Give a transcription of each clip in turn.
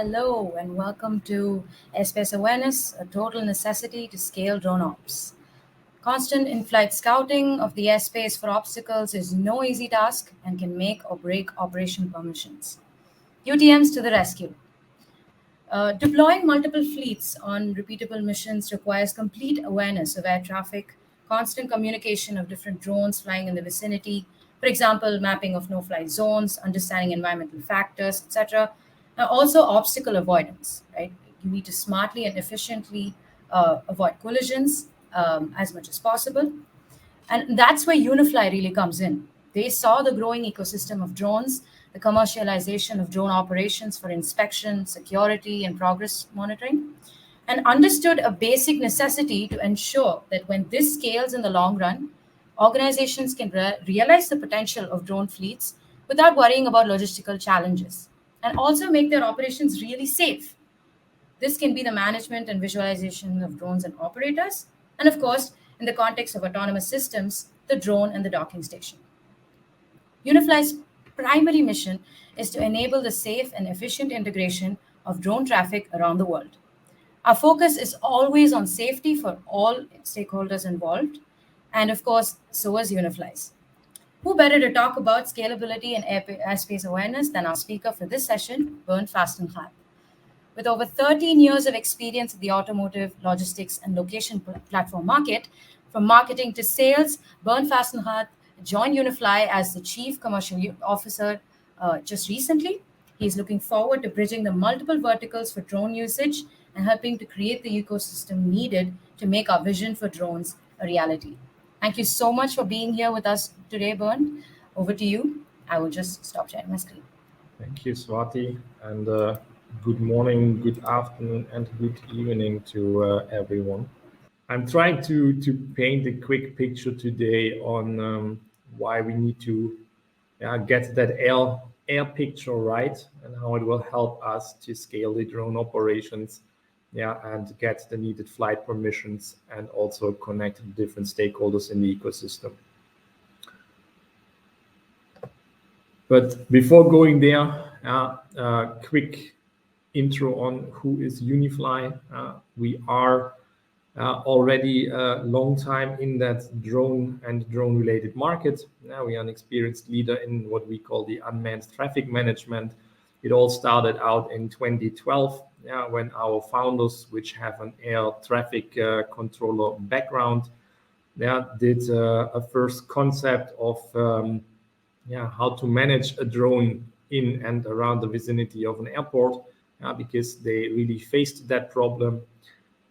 Hello and welcome to Airspace Awareness, a total necessity to scale drone ops. Constant in-flight scouting of the airspace for obstacles is no easy task and can make or break operation permissions. UTMs to the rescue. Deploying multiple fleets on repeatable missions requires complete awareness of air traffic, constant communication of different drones flying in the vicinity, for example, mapping of no-fly zones, understanding environmental factors, etc. Now, also obstacle avoidance, right? You need to smartly and efficiently avoid collisions as much as possible. And that's where Unifly really comes in. They saw the growing ecosystem of drones, the commercialization of drone operations for inspection, security, and progress monitoring, and understood a basic necessity to ensure that when this scales in the long run, organizations can realize the potential of drone fleets without worrying about logistical challenges and also make their operations really safe. This can be the management and visualization of drones and operators, and of course, in the context of autonomous systems, the drone and the docking station. Unifly's primary mission is to enable the safe and efficient integration of drone traffic around the world. Our focus is always on safety for all stakeholders involved, and of course, so is Unifly's. Who better to talk about scalability and airspace awareness than our speaker for this session, Bernd Fastenrath? With over 13 years of experience in the automotive, logistics, and location platform market, from marketing to sales, Bernd Fastenrath joined Unifly as the Chief Commercial Officer just recently. He's looking forward to bridging the multiple verticals for drone usage and helping to create the ecosystem needed to make our vision for drones a reality. Thank you so much for being here with us today, Bernd. Over to you. I will just stop sharing my screen. Thank you, Swati, and good morning, good afternoon, and good evening to everyone. I'm trying to paint a quick picture today on why we need to get that air picture right and how it will help us to scale the drone operations, and get the needed flight permissions and also connect different stakeholders in the ecosystem. But before going there, a quick intro on who is Unifly. We are already a long time in that drone and drone-related market. Now we are an experienced leader in what we call the unmanned traffic management. It all started out in 2012, when our founders, which have an air traffic controller background, did a first concept of how to manage a drone in and around the vicinity of an airport, because they really faced that problem.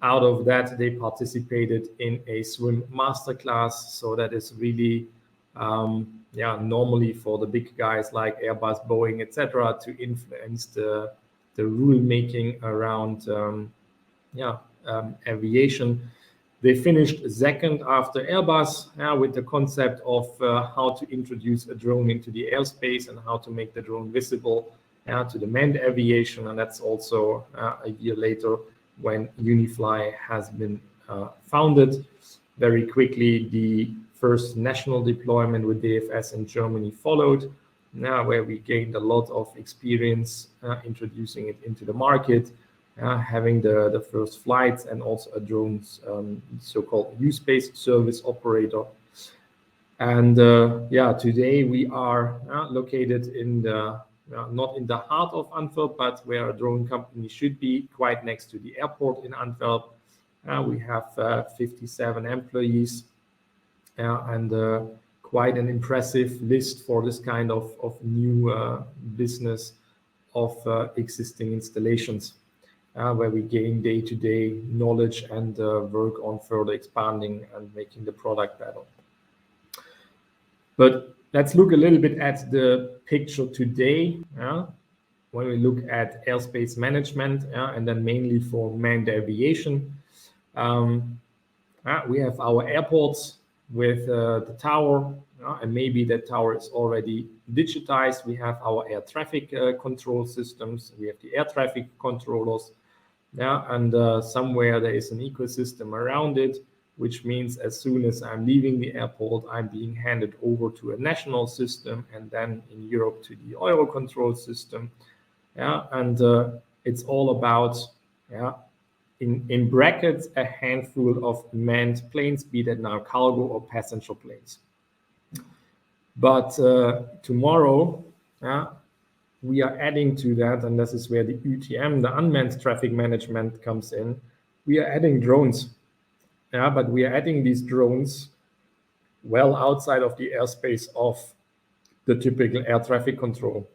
Out of that, they participated in a swim masterclass. So that is really, normally for the big guys like Airbus, Boeing, etc., to influence the rule making around aviation. They finished second after Airbus with the concept of how to introduce a drone into the airspace and how to make the drone visible to the manned aviation. And that's also a year later when Unifly has been founded. Very quickly, the first national deployment with DFS in Germany followed, where we gained a lot of experience introducing it into the market, having the first flights and also a drone's so-called U-Space service operator. And today we are located in the not in the heart of Antwerp, but where a drone company should be, quite next to the airport in Antwerp. We have 57 employees and quite an impressive list for this kind of new business of existing installations, where we gain day-to-day knowledge and work on further expanding and making the product better. But let's look a little bit at the picture today. When we look at airspace management, and then mainly for manned aviation, we have our airports with the tower, and maybe that tower is already digitized. We have our air traffic control systems. We have the air traffic controllers, and somewhere there is an ecosystem around it, which means as soon as I'm leaving the airport, I'm being handed over to a national system, and then in Europe to the Eurocontrol system. And it's all about, in brackets, a handful of manned planes, be that now cargo or passenger planes. But tomorrow, we are adding to that, and this is where the UTM, the unmanned traffic management, comes in. We are adding drones, but we are adding these drones well outside of the airspace of the typical air traffic control.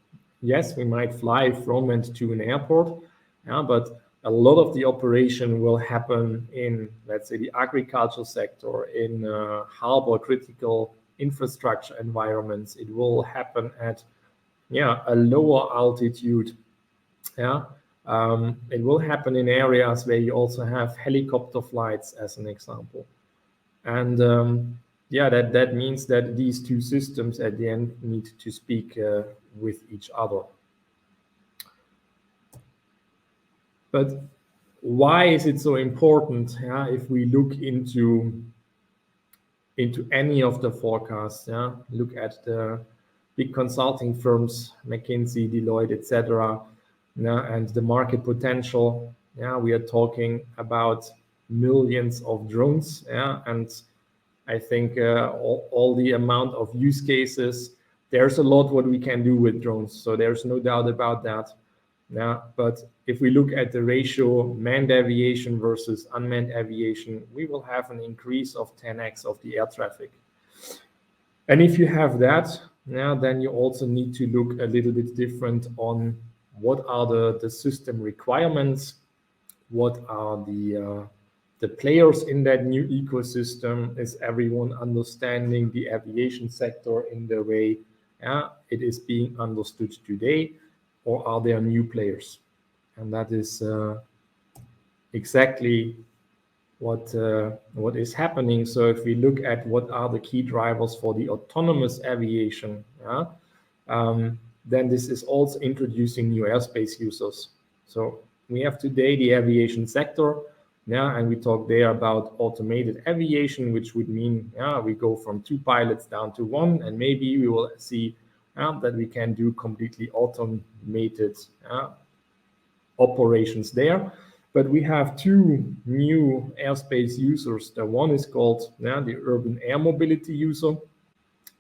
Yes, we might fly from and to an airport, but a lot of the operation will happen in, let's say, the agricultural sector, in harbor critical infrastructure environments. It will happen at a lower altitude. It will happen in areas where you also have helicopter flights, as an example. And that means that these two systems at the end need to speak with each other. But why is it so important? If we look into any of the forecasts, look at the big consulting firms, McKinsey, Deloitte, etc., and the market potential. We are talking about millions of drones, and I think all the amount of use cases, there's a lot what we can do with drones, so there's no doubt about that. But if we look at the ratio manned aviation versus unmanned aviation, we will have an increase of 10x of the air traffic. And if you have that, then you also need to look a little bit different on what are the system requirements, what are the players in that new ecosystem. Is everyone understanding the aviation sector in the way it is being understood today, or are there new players? And that is exactly what is happening. So if we look at what are the key drivers for the autonomous aviation, then this is also introducing new airspace users. So we have today the aviation sector, and we talk there about automated aviation, which would mean we go from 2 pilots down to 1, and maybe we will see that we can do completely automated operations there. But we have 2 new airspace users. The one is called the urban air mobility user,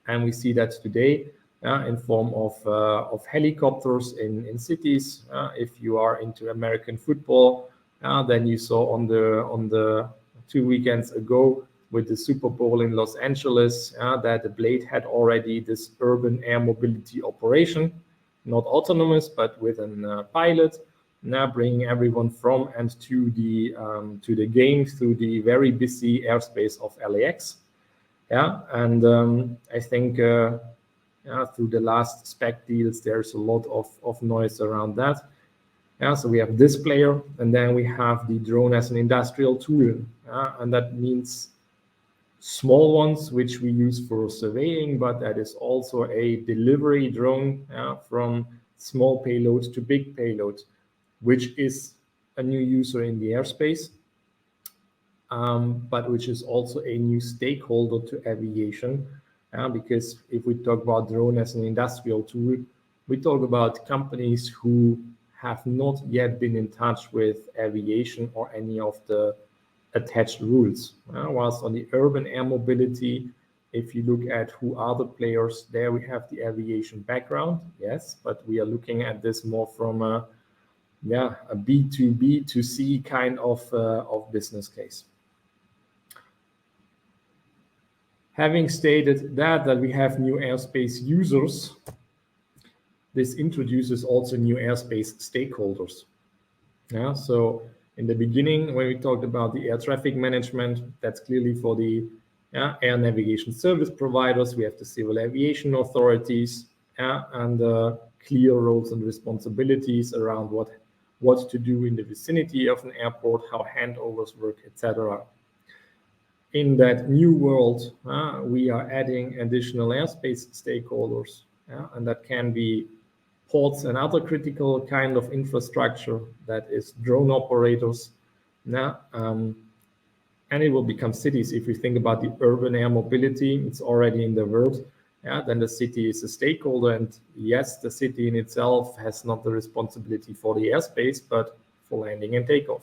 and we see that today in form of helicopters in cities. If you are into American football, then you saw on the 2 weekends ago with the Super Bowl in Los Angeles that the Blade had already this urban air mobility operation, not autonomous, but with a pilot, bringing everyone from and to the game through the very busy airspace of LAX. And I think through the last spec deals, there's a lot of noise around that. So we have this player, and then we have the drone as an industrial tool, and that means small ones which we use for surveying, but that is also a delivery drone from small payload to big payload, which is a new user in the airspace, but which is also a new stakeholder to aviation, because if we talk about drone as an industrial tool, we talk about companies who have not yet been in touch with aviation or any of the attached rules. Whilst on the urban air mobility, if you look at who are the players, there we have the aviation background, yes, but we are looking at this more from a B2B to C kind of business case. Having stated that we have new airspace users, this introduces also new airspace stakeholders. So in the beginning, when we talked about the air traffic management, that's clearly for the air navigation service providers. We have the civil aviation authorities, and clear roles and responsibilities around what to do in the vicinity of an airport, how handovers work, etc. In that new world, we are adding additional airspace stakeholders, and that can be ports and other critical kind of infrastructure, that is drone operators, and it will become cities. If we think about the urban air mobility, it's already in the world, then the city is a stakeholder. And yes, the city in itself has not the responsibility for the airspace, but for landing and takeoff.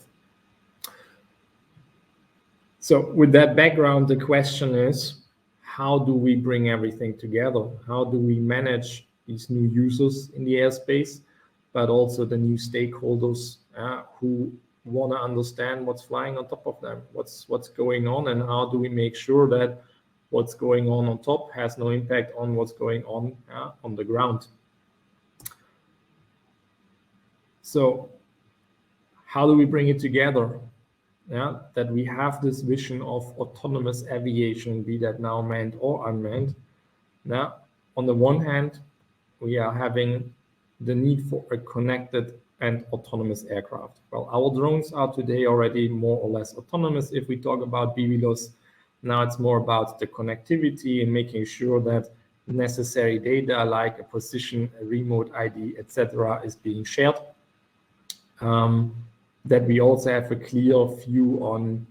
So with that background, the question is, how do we bring everything together? How do we manage these new users in the airspace, but also the new stakeholders who want to understand what's flying on top of them, what's going on, and how do we make sure that what's going on top has no impact on what's going on the ground. So how do we bring it together? That we have this vision of autonomous aviation, be that now manned or unmanned. Now, on the one hand, we are having the need for a connected and autonomous aircraft. Well, our drones are today already more or less autonomous. If we talk about BVLOS, now it's more about the connectivity and making sure that necessary data like a position, a remote ID, etc., is being shared. That we also have a clear view on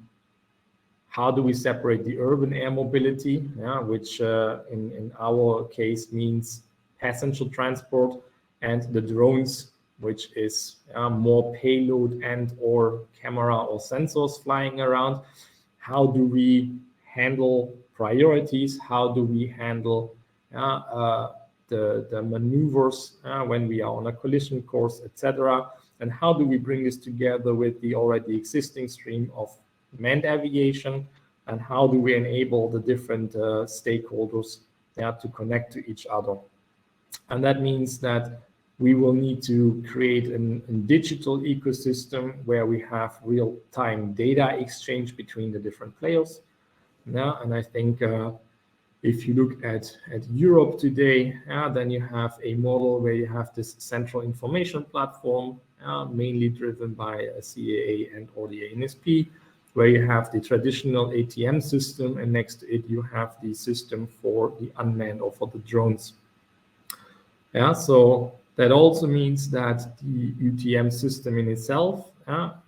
how do we separate the urban air mobility, which in our case means passenger transport, and the drones, which is more payload and or camera or sensors flying around. How do we handle priorities? How do we handle the maneuvers when we are on a collision course, etc.? And how do we bring this together with the already existing stream of manned aviation? And how do we enable the different stakeholders to connect to each other? And that means that we will need to create a digital ecosystem where we have real-time data exchange between the different players. And I think if you look at Europe today, then you have a model where you have this central information platform, mainly driven by a CAA and or the ANSP, where you have the traditional ATM system, and next to it you have the system for the unmanned or for the drones. So that also means that the UTM system in itself,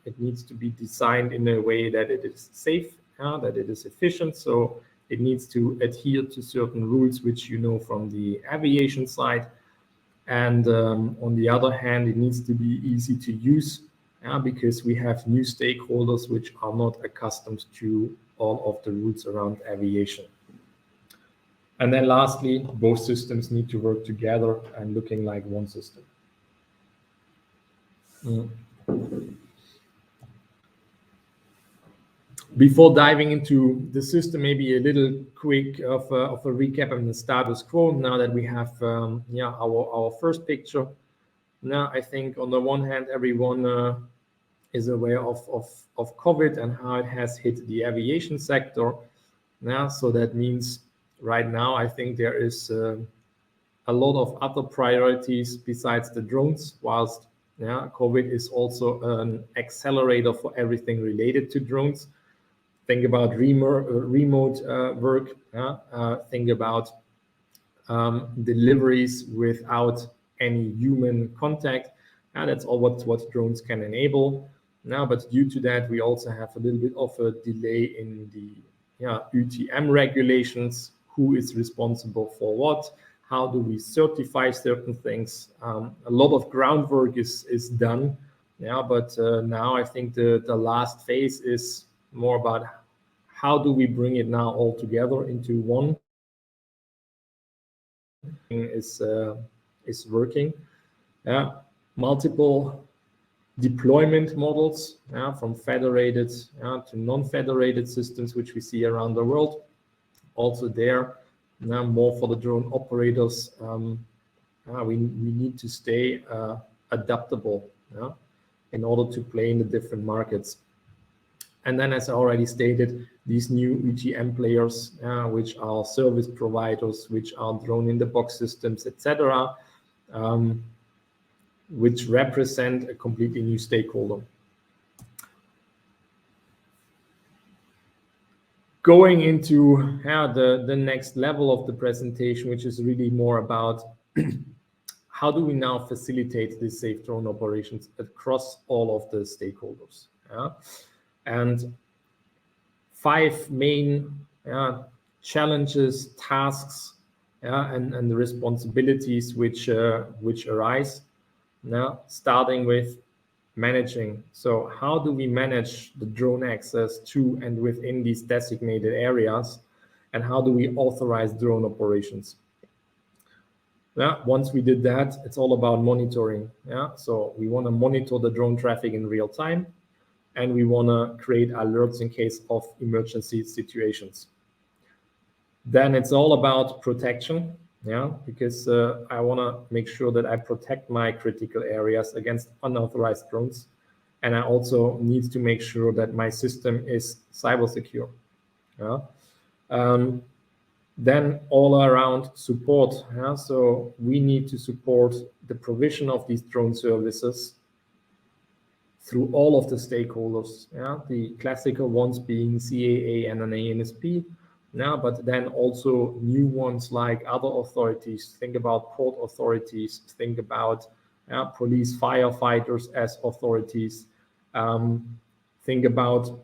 it needs to be designed in a way that it is safe, that it is efficient. So it needs to adhere to certain rules, which you know from the aviation side. And on the other hand, it needs to be easy to use because we have new stakeholders which are not accustomed to all of the rules around aviation. And then lastly, both systems need to work together and looking like one system. Before diving into the system, maybe a little quick of a recap on the status quo now that we have our first picture. Now, I think on the one hand, everyone is aware of COVID and how it has hit the aviation sector. Now, so that means right now, I think there is a lot of other priorities besides the drones, whilst COVID is also an accelerator for everything related to drones. Think about remote work. Think about deliveries without any human contact. That's all what drones can enable. But due to that, we also have a little bit of a delay in the UTM regulations. Who is responsible for what? How do we certify certain things? A lot of groundwork is done. But now I think the last phase is more about how do we bring it now all together into one is working. Multiple deployment models from federated to non-federated systems, which we see around the world. Also there, more for the drone operators, we need to stay adaptable in order to play in the different markets. And then, as I already stated, these new UTM players, which are service providers, which are drone-in-the-box systems, etc., which represent a completely new stakeholder. Going into the next level of the presentation, which is really more about how do we now facilitate these safe drone operations across all of the stakeholders. And 5 main challenges, tasks and the responsibilities which arise. Now, starting with managing. So how do we manage the drone access to and within these designated areas? And how do we authorize drone operations? Once we did that, it's all about monitoring. So we want to monitor the drone traffic in real time, and we want to create alerts in case of emergency situations. Then it's all about protection, because I want to make sure that I protect my critical areas against unauthorized drones. And I also need to make sure that my system is cyber secure. Then all around support. So we need to support the provision of these drone services through all of the stakeholders. The classical ones being CAA, NNA, NSP. But then also new ones like other authorities. Think about port authorities. Think about police, firefighters as authorities. Think about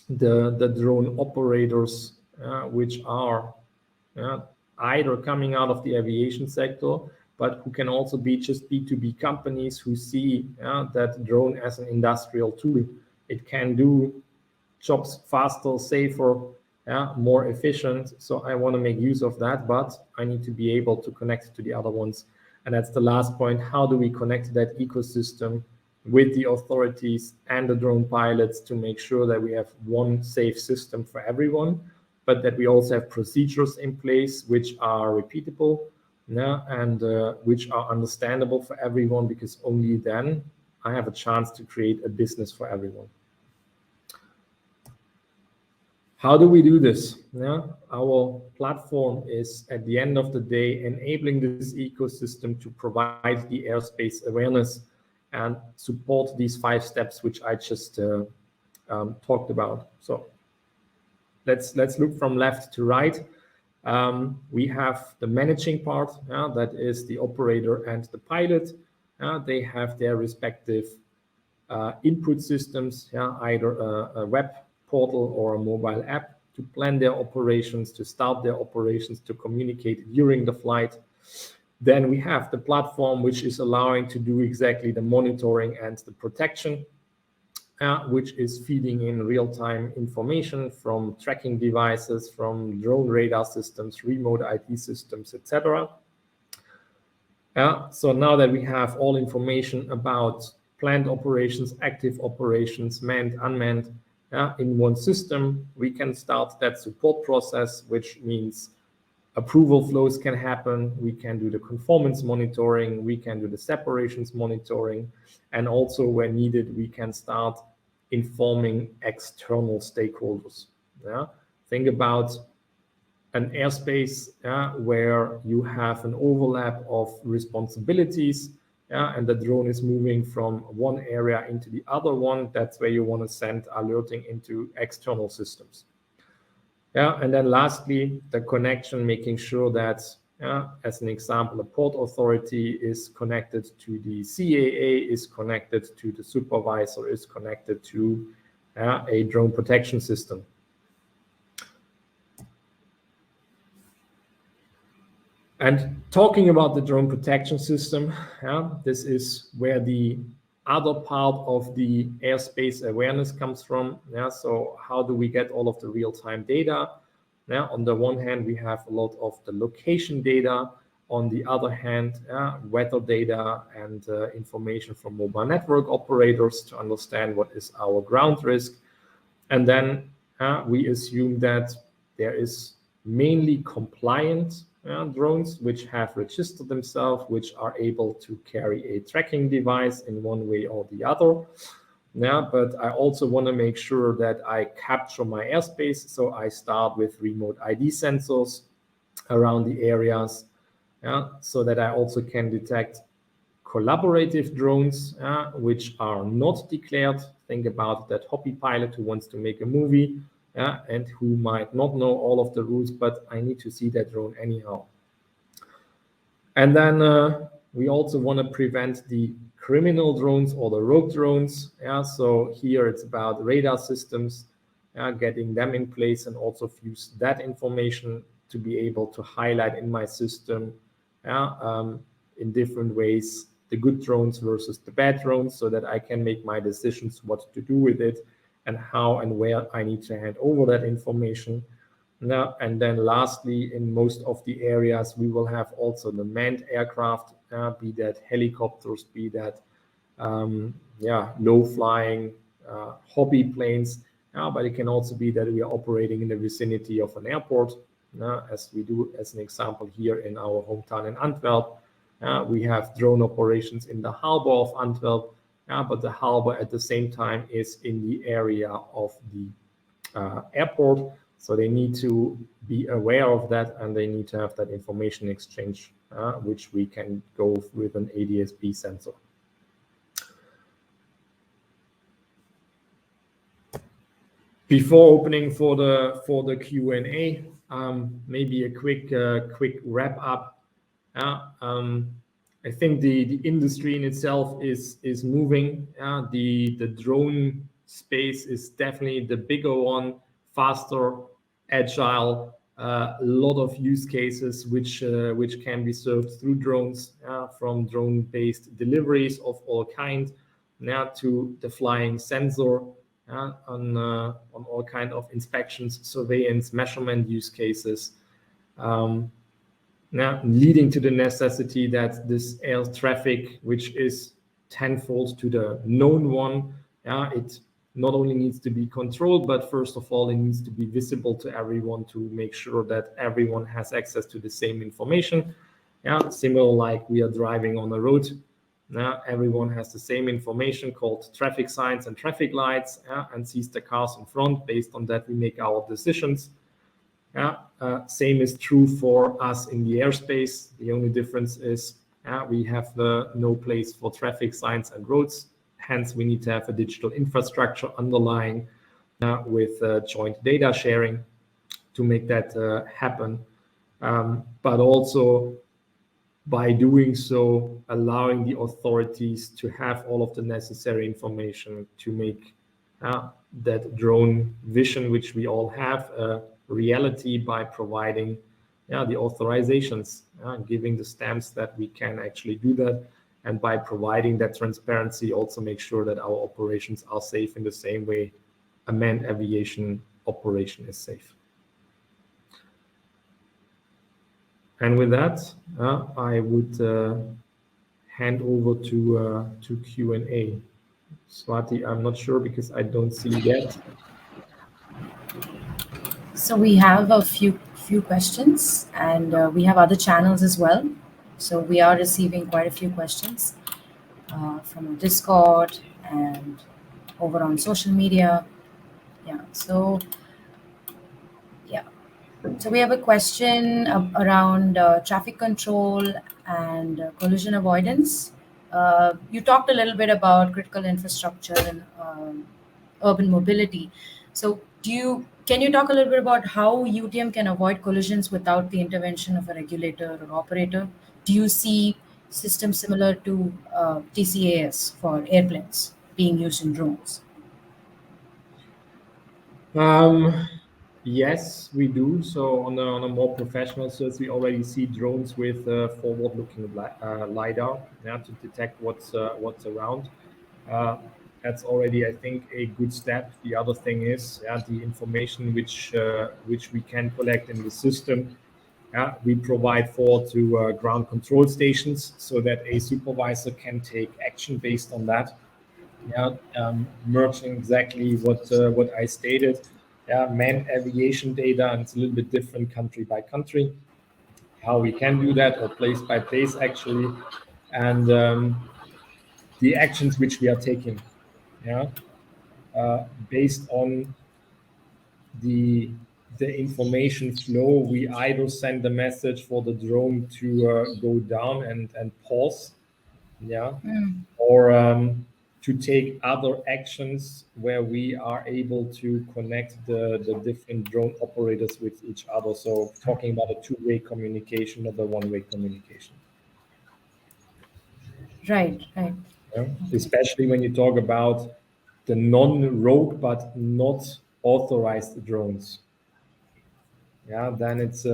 the drone operators, which are either coming out of the aviation sector, but who can also be just B2B companies who see that drone as an industrial tool. It can do jobs faster, safer, more efficient. So I want to make use of that, but I need to be able to connect to the other ones. And that's the last point. How do we connect that ecosystem with the authorities and the drone pilots to make sure that we have one safe system for everyone, but that we also have procedures in place which are repeatable and which are understandable for everyone, because only then I have a chance to create a business for everyone. How do we do this? Our platform is, at the end of the day, enabling this ecosystem to provide the airspace awareness and support these 5 steps which I just talked about. So let's look from left to right. We have the managing part, that is the operator and the pilot. They have their respective input systems, either a web portal or a mobile app to plan their operations, to start their operations, to communicate during the flight. Then we have the platform, which is allowing to do exactly the monitoring and the protection, which is feeding in real-time information from tracking devices, from drone radar systems, remote IT systems, etc. So now that we have all information about planned operations, active operations, manned, unmanned, in one system, we can start that support process, which means approval flows can happen. We can do the conformance monitoring. We can do the separations monitoring. And also, where needed, we can start informing external stakeholders. Think about an airspace where you have an overlap of responsibilities, and the drone is moving from one area into the other one. That's where you want to send alerting into external systems. And then lastly, the connection, making sure that, as an example, a port authority is connected to the CAA, is connected to the supervisor, is connected to a drone protection system. And talking about the drone protection system, this is where the other part of the airspace awareness comes from. So how do we get all of the real-time data? On the one hand, we have a lot of the location data. On the other hand, weather data and information from mobile network operators to understand what is our ground risk. And then we assume that there is mainly compliant drones which have registered themselves, which are able to carry a tracking device in one way or the other. But I also want to make sure that I capture my airspace. So I start with remote ID sensors around the areas, so that I also can detect collaborative drones, which are not declared. Think about that hobby pilot who wants to make a movie, and who might not know all of the rules, but I need to see that drone anyhow. And then we also want to prevent the criminal drones or the rogue drones. So here it's about radar systems, getting them in place and also fuse that information to be able to highlight in my system in different ways the good drones versus the bad drones, so that I can make my decisions what to do with it and how and where I need to hand over that information. Now, and then lastly, in most of the areas, we will have also the manned aircraft, be that helicopters, be that low flying hobby planes, but it can also be that we are operating in the vicinity of an airport, as we do as an example here in our hometown in Antwerp. We have drone operations in the harbor of Antwerp, but the harbor at the same time is in the area of the airport. So they need to be aware of that, and they need to have that information exchange, which we can go with an ADS-B sensor. Before opening for the Q&A, maybe a quick wrap up. I think the industry in itself is moving. The drone space is definitely the bigger one, faster, agile, a lot of use cases which can be served through drones, from drone-based deliveries of all kinds, now to the flying sensor, on all kind of inspections, surveillance, measurement use cases. Now leading to the necessity that this air traffic, which is tenfold to the known one, it not only needs to be controlled, but first of all, it needs to be visible to everyone to make sure that everyone has access to the same information. Similar like we are driving on a road. Now everyone has the same information called traffic signs and traffic lights, and sees the cars in front. Based on that, we make our decisions. Same is true for us in the airspace. The only difference is we have no place for traffic signs and roads. Hence, we need to have a digital infrastructure underlying with joint data sharing to make that happen. But also by doing so, allowing the authorities to have all of the necessary information to make that drone vision, which we all have, a reality by providing the authorizations, giving the stamps that we can actually do that. And by providing that transparency, also make sure that our operations are safe in the same way a manned aviation operation is safe. And with that, I would hand over to Q&A. Swati, I'm not sure because I don't see that. So we have a few questions, and we have other channels as well. So we are receiving quite a few questions from Discord and over on social media. So we have a question around traffic control and collision avoidance. You talked a little bit about critical infrastructure and urban mobility. So can you talk a little bit about how UTM can avoid collisions without the intervention of a regulator or operator? Do you see systems similar to TCAS for airplanes being used in drones? Yes, we do. So on a more professional sense, we already see drones with forward-looking LiDAR to detect what's around. That's already, I think, a good step. The other thing is the information which we can collect in the system. We provide forward to ground control stations so that a supervisor can take action based on that. Merging exactly what I stated. Manned aviation data, and it's a little bit different country by country, how we can do that, or place by place actually, and the actions which we are taking, based on the information flow. We either send the message for the drone to go down and pause, or to take other actions where we are able to connect the different drone operators with each other. So talking about a two-way communication, not a one-way communication. Right. Especially when you talk about the non-rogue but not authorized drones. yeah, then it's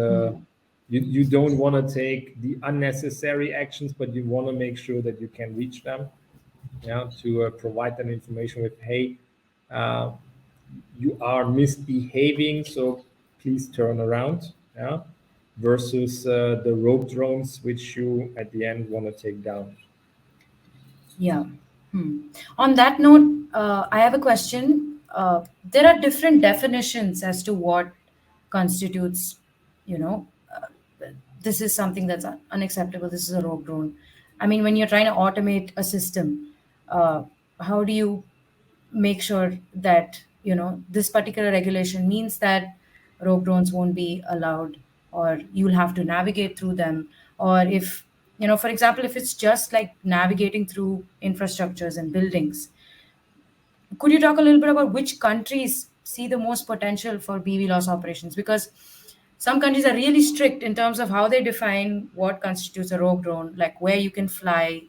you don't want to take the unnecessary actions, but you want to make sure that you can reach them, yeah, to provide them information with, hey, uh, you are misbehaving, so please turn around, yeah, versus the rogue drones, which you at the end want to take down. Yeah. On that note, I have a question. There are different definitions as to what constitutes, you know, this is something that's unacceptable. This is a rogue drone. I mean, when you're trying to automate a system, how do you make sure that this particular regulation means that rogue drones won't be allowed, or you'll have to navigate through them, or if for example, if it's just like navigating through infrastructures and buildings, could you talk a little bit about which countries see the most potential for BV loss operations? Because some countries are really strict in terms of how they define what constitutes a rogue drone, like where you can fly,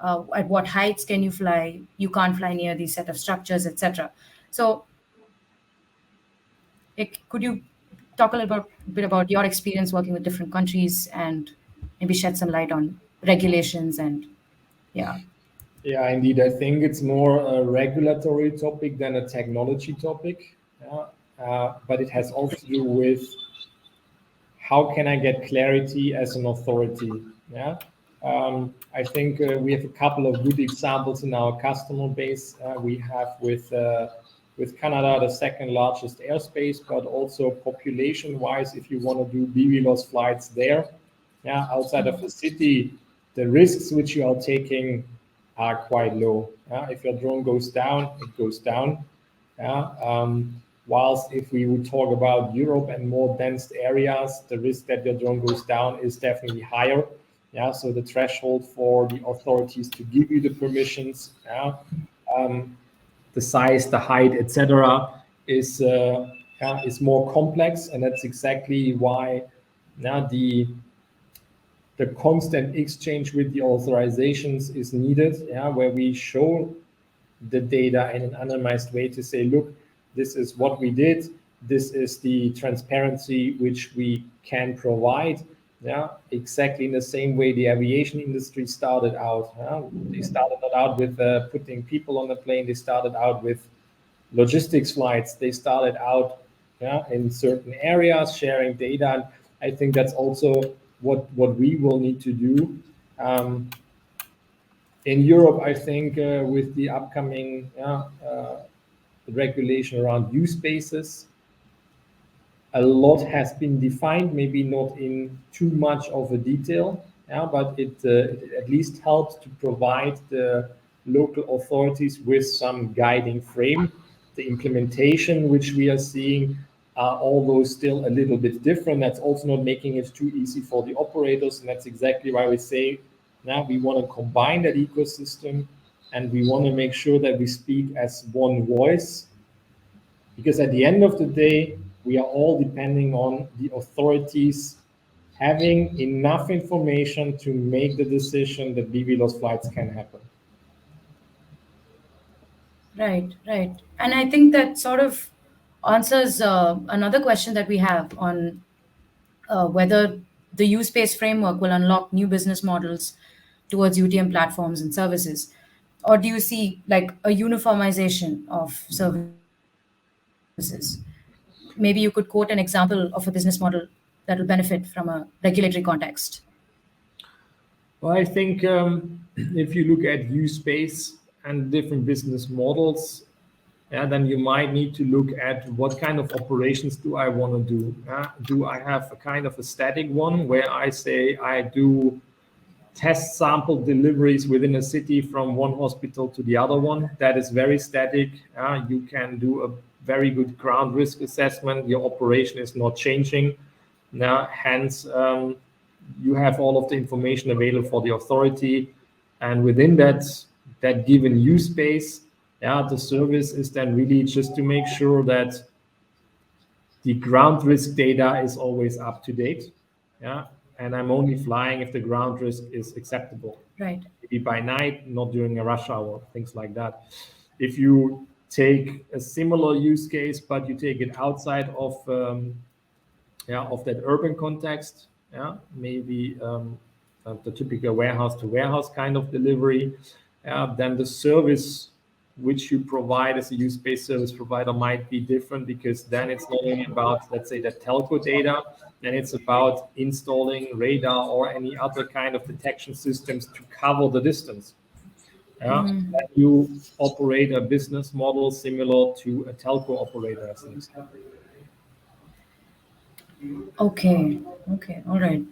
at what heights can you fly, you can't fly near these set of structures, etc. So, could you talk a little bit about your experience working with different countries and maybe shed some light on regulations and yeah. Yeah, indeed. I think it's more a regulatory topic than a technology topic. Yeah. But it has also to do with how can I get clarity as an authority. Yeah. I think we have a couple of good examples in our customer base. We have with Canada, the second largest airspace, but also population-wise, if you want to do BVLOS flights there, yeah, outside of the city, the risks which you are taking are quite low. If your drone goes down, it goes down. Yeah. Whilst if we would talk about Europe and more dense areas, the risk that your drone goes down is definitely higher. Yeah. So the threshold for the authorities to give you the permissions, yeah, the size, the height, etc., is more complex, and that's exactly why now the constant exchange with the authorizations is needed, yeah, where we show the data in an anonymized way to say, look, this is what we did. This is the transparency which we can provide. Yeah, exactly in the same way the aviation industry started out. They started not out with putting people on the plane. They started out with logistics flights. They started out, yeah, in certain areas sharing data. And I think that's also what we will need to do. In Europe, I think with the upcoming regulation around use spaces, a lot has been defined, maybe not in too much of a detail, yeah, but it at least helps to provide the local authorities with some guiding frame. The implementation which we are seeing are although still a little bit different. That's also not making it too easy for the operators, and that's exactly why we say now we want to combine that ecosystem, and we want to make sure that we speak as one voice, because at the end of the day, we are all depending on the authorities having enough information to make the decision that BVLOS flights can happen. Right, right. And I think that sort of answers another question that we have on whether the use based framework will unlock new business models towards UTM platforms and services. Or do you see like a uniformization of services? Maybe you could quote an example of a business model that will benefit from a regulatory context. Well, I think if you look at use space and different business models, yeah, then you might need to look at what kind of operations do I want to do. Do I have a kind of a static one where I say I do test sample deliveries within a city from one hospital to the other one? That is very static. You can do a very good ground risk assessment. Your operation is not changing. Now, hence, you have all of the information available for the authority, and within that given use space, yeah, the service is then really just to make sure that the ground risk data is always up to date. Yeah, and I'm only flying if the ground risk is acceptable. Right. Maybe by night, not during a rush hour, things like that. If you take a similar use case, but you take it outside of of that urban context, maybe the typical warehouse to warehouse kind of delivery. Then the service which you provide as a use-based service provider might be different, because then it's not only about, let's say, the telco data, then it's about installing radar or any other kind of detection systems to cover the distance. You operate a business model similar to a telco operator, as an example. Okay. Okay. All right.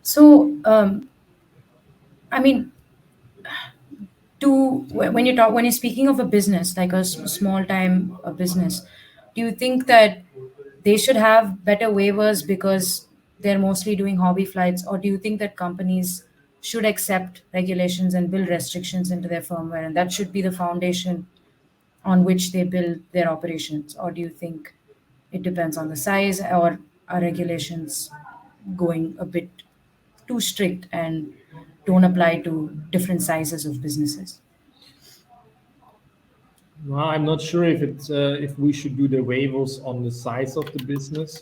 So, I mean, when you're speaking of a business like a small time a business, do you think that they should have better waivers because they're mostly doing hobby flights, or do you think that companies should accept regulations and build restrictions into their firmware, and that should be the foundation on which they build their operations? Or do you think it depends on the size, or are regulations going a bit too strict and don't apply to different sizes of businesses? Well, I'm not sure if we should do the waivers on the size of the business.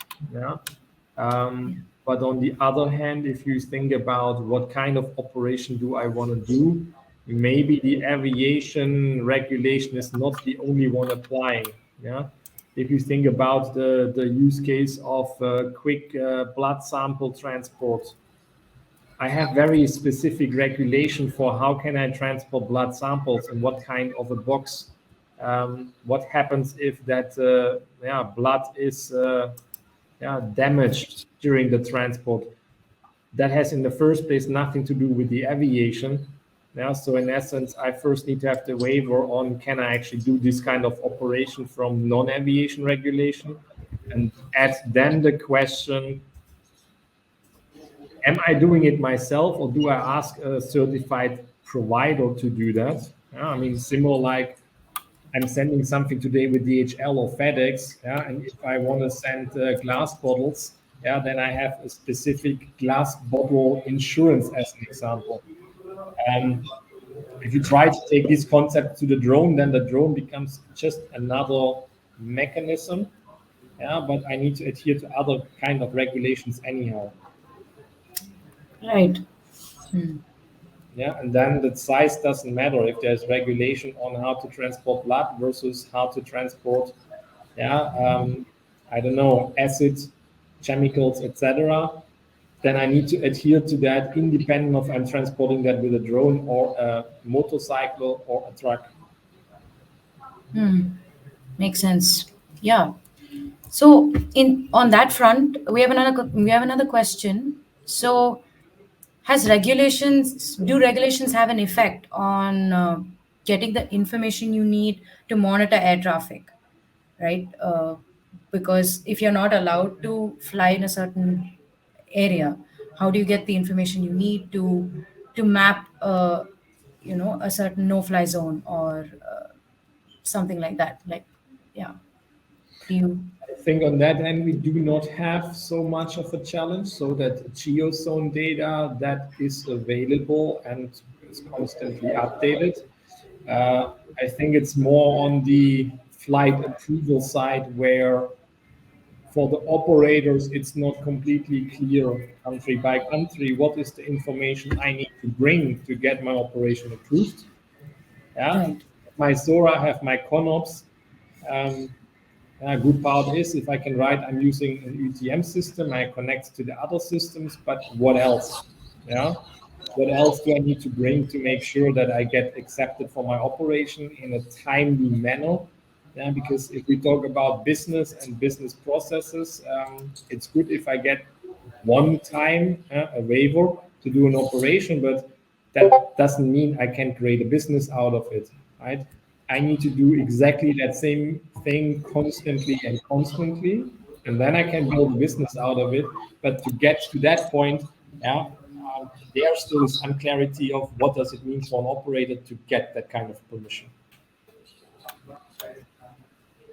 But on the other hand, if you think about what kind of operation do I want to do, maybe the aviation regulation is not the only one applying. If you think about the use case of quick blood sample transport, I have very specific regulation for how can I transport blood samples and what kind of a box. What happens if that blood is damaged during the transport? That has in the first place nothing to do with the aviation. So in essence, I first need to have the waiver on, can I actually do this kind of operation from non-aviation regulation? And add then the question, am I doing it myself, or do I ask a certified provider to do that? I mean, similar like I'm sending something today with DHL or FedEx, and if I want to send glass bottles, then I have a specific glass bottle insurance as an example. If you try to take this concept to the drone, then the drone becomes just another mechanism, but I need to adhere to other kind of regulations anyhow. Right. And then the size doesn't matter if there's regulation on how to transport blood versus how to transport, I don't know, acids, chemicals, etc. Then I need to adhere to that independent of I'm transporting that with a drone or a motorcycle or a truck. Makes sense. Yeah. So in on that front, we have another question. So do regulations have an effect on getting the information you need to monitor air traffic, right? Because if you're not allowed to fly in a certain area, how do you get the information you need to map a certain no-fly zone, or something like that? Like, yeah. Do you? I think on that end, we do not have so much of a challenge, so that Geozone data that is available and is constantly updated. I think it's more on the flight approval side where for the operators, it's not completely clear country by country what is the information I need to bring to get my operation approved. Right. My Zora, I have my ConOps. A good part is if I can write, I'm using an UTM system, I connect to the other systems, but what else? What else do I need to bring to make sure that I get accepted for my operation in a timely manner? Because if we talk about business and business processes, it's good if I get one time a waiver to do an operation, but that doesn't mean I can create a business out of it, right? I need to do exactly that same thing constantly, and then I can build a business out of it. But to get to that point, there still is unclarity of what does it mean for an operator to get that kind of permission.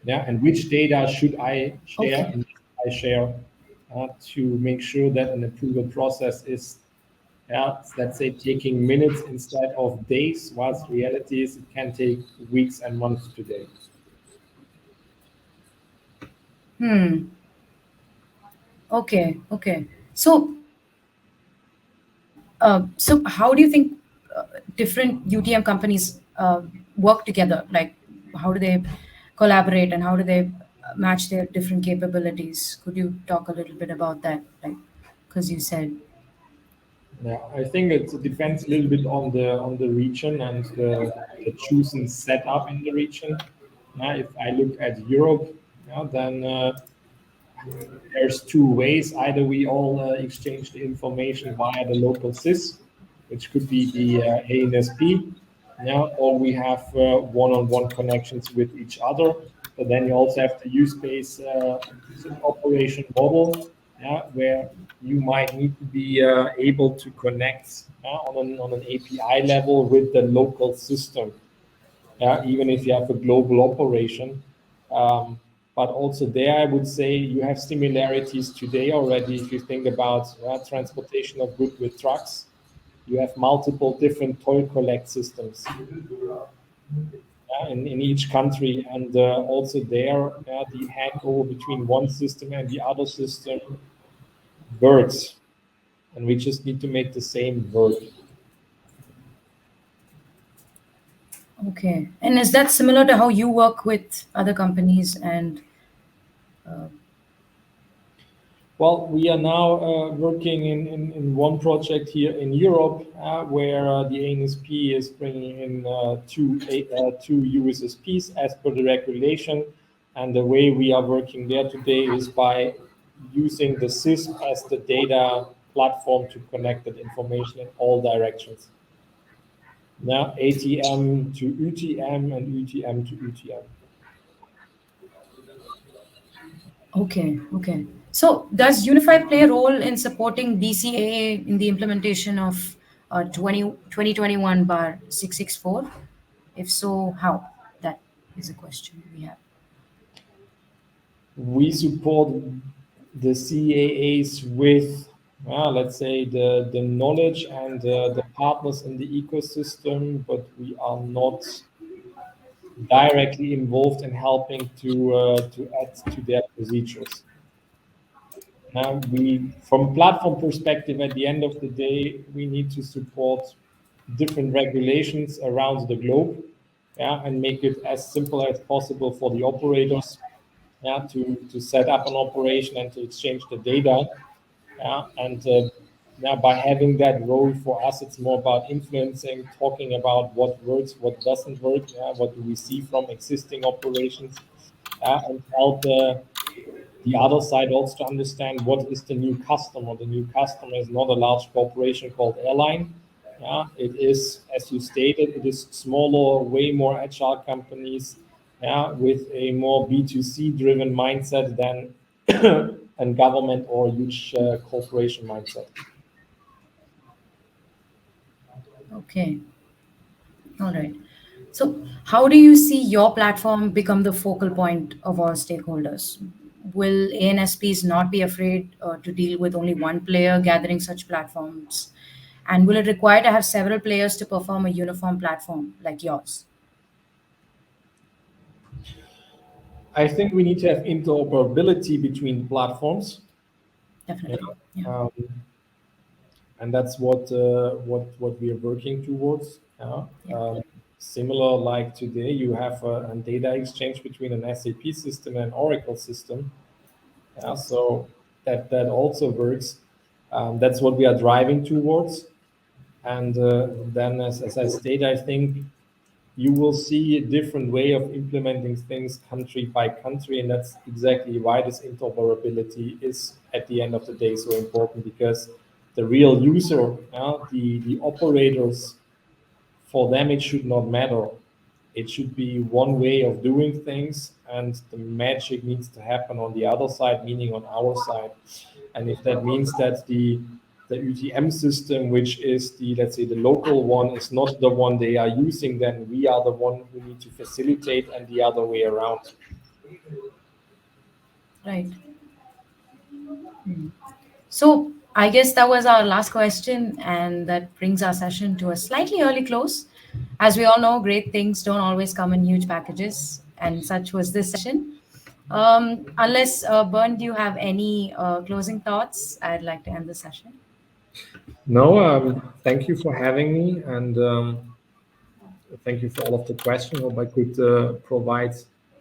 And which data should I share? Okay. And I share to make sure that an approval process is, let's say, taking minutes instead of days, whilst reality is it can take weeks and months today. Okay, okay. So how do you think different UTM companies work together? Like, how do they collaborate and how do they match their different capabilities? Could you talk a little bit about that? Like, because you said, Yeah, I think it depends a little bit on the region and the chosen setup in the region. If I look at Europe, then there's two ways. Either we all exchange the information via the local SIS, which could be the ANSP, or we have one-on-one connections with each other. But then you also have the use-based operation model, where you might need to be able to connect on an API level with the local system, even if you have a global operation. But also there, I would say you have similarities today already. If you think about transportation of goods with trucks, you have multiple different toll collect systems in each country. And also there, the handover between one system and the other system works. And we just need to make the same work. okay. And is that similar to how you work with other companies? And Well, we are now working in one project here in Europe where the ANSP is bringing in two USSPs as per the regulation. And the way we are working there today is by using the SIS as the data platform to connect that information in all directions. Now, ATM to UTM and UTM to UTM. okay, okay. So does Unify play a role in supporting DCAA in the implementation of 2021 bar 664? If so, how? That is a question we have. We support the CAAs with, let's say, the knowledge and the partners in the ecosystem, but we are not directly involved in helping to add to their procedures. From platform perspective, at the end of the day, we need to support different regulations around the globe, and make it as simple as possible for the operators, to set up an operation and to exchange the data. And now by having that role for us, it's more about influencing, talking about what works, what doesn't work, what do we see from existing operations, and help the other side also to understand what is the new customer. The new customer is not a large corporation called airline. It is, as you stated, it is smaller, way more agile companies, with a more B2C driven mindset than a government or huge corporation mindset. Okay, all right. So, how do you see your platform become the focal point of our stakeholders? Will ANSPs not be afraid to deal with only one player gathering such platforms? And will it require to have several players to perform a uniform platform like yours? I think we need to have interoperability between platforms. Yeah. Definitely. Yeah. Um, and that's what we are working towards. Similar like today, you have a data exchange between an SAP system and Oracle system. So that also works. That's what we are driving towards. And then, as I state, I think you will see a different way of implementing things country by country, and that's exactly why this interoperability is at the end of the day so important, because the real user, the operators, for them it should not matter. It should be one way of doing things, and the magic needs to happen on the other side, meaning on our side. And if that means that the UTM system, which is the, let's say, the local one, is not the one they are using, then we are the one who need to facilitate, and the other way around. Right. So I guess that was our last question, and that brings our session to a slightly early close. As we all know, great things don't always come in huge packages, and such was this session. Unless, Bern, do you have any closing thoughts? I'd like to end the session. No, thank you for having me, and thank you for all of the questions. Hope I could provide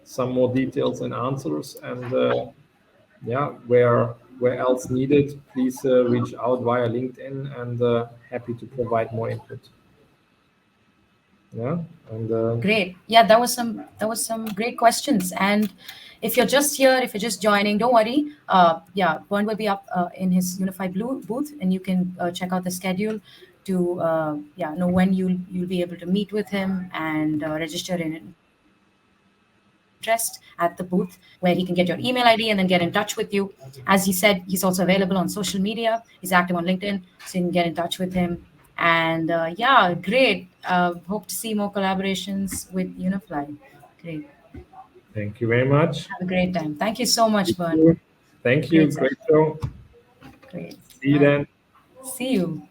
some more details and answers. And yeah, where else needed, please reach out via LinkedIn, and happy to provide more input. Yeah, and Great. Yeah, that was some great questions. And if you're just here, if you're just joining, don't worry. Yeah, Bern will be up in his Unify Blue booth, and you can check out the schedule to know when you'll be able to meet with him and register in interest at the booth, where he can get your email ID and then get in touch with you. As he said, he's also available on social media. He's active on LinkedIn, so you can get in touch with him. And yeah, great. Hope to see more collaborations with Unifly. Great. thank you very much. Have a great time. Thank you so much, Thank Bern. you. Thank you. Great Great session. show. Great. See you Bye. then. See you.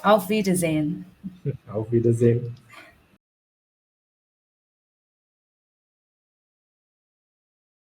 Auf Wiedersehen. Auf Wiedersehen.